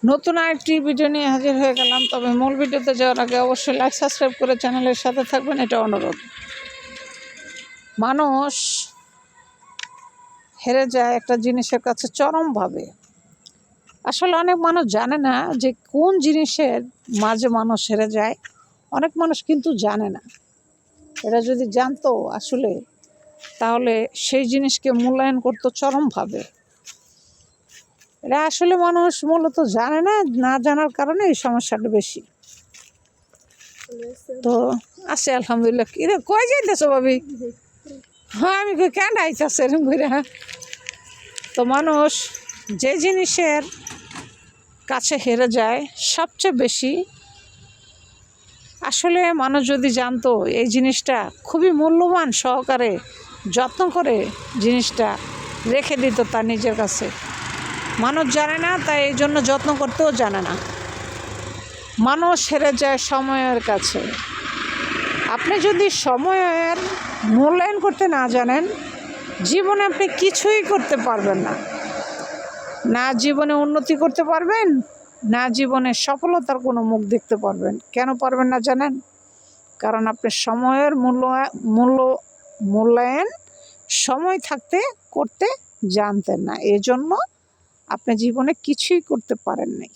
নতুন আরেকটি ভিডিও নিয়ে হাজির হয়ে গেলাম। তবে মূল ভিডিওতে যাওয়ার আগে অবশ্যই লাইক সাবস্ক্রাইব করে চ্যানেলের সাথে থাকবেন, এটা অনুরোধ। মানুষ হেরে যায় একটা জিনিসের কাছে চরমভাবে। আসলে অনেক মানুষ জানে না যে কোন জিনিসের মাঝে মানুষ হেরে যায়। অনেক মানুষ কিন্তু জানে না। এরা যদি জানতো আসলে, তাহলে সেই জিনিসকে মূল্যায়ন করতো চরমভাবে। এরা আসলে মানুষ মূলত জানে না, না জানার কারণে এই সমস্যাটা বেশি। তো আছে আলহামদুলিল্লাহ। কিরে কই যাইতেছো ভাবি? হ্যাঁ আমি কই কেন আইতাছে এরকম করে? তো মানুষ যে জিনিসের কাছে হেরে যায় সবচেয়ে বেশি, আসলে মানুষ যদি জানতো এই জিনিসটা খুবই মূল্যবান সহকারে যত্ন করে জিনিসটা রেখে দিত তার নিজের কাছে। মানুষ জানে না, তাই এই জন্য যত্ন করতেও জানে না। মানুষ হেরে যায় সময়ের কাছে। আপনি যদি সময়ের মূল্যায়ন করতে না জানেন, জীবনে আপনি কিছুই করতে পারবেন না। না জীবনে উন্নতি করতে পারবেন, না জীবনে সফলতার কোনো মুখ দেখতে পারবেন। কেন পারবেন না জানেন? কারণ আপনি সময়ের মূল্যায়ন সময় থাকতে করতে জানতেন না। এজন্য আপনি জীবনে কিছুই করতে পারেন নাই।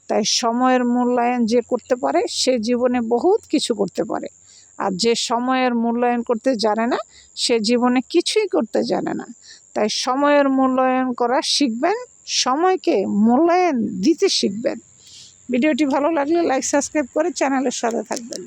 তাই সময়ের মূল্যায়ন যে করতে পারে সে জীবনে বহুত কিছু করতে পারে। আর যে সময়ের মূল্যায়ন করতে জানে না সে জীবনে কিছুই করতে জানে না। তাই সময়ের মূল্যায়ন করা শিখবেন, সময়কে মূল্যায়ন দিতে শিখবেন। ভিডিওটি ভালো লাগলে লাইক সাবস্ক্রাইব করে চ্যানেলের সাথে থাকবেন।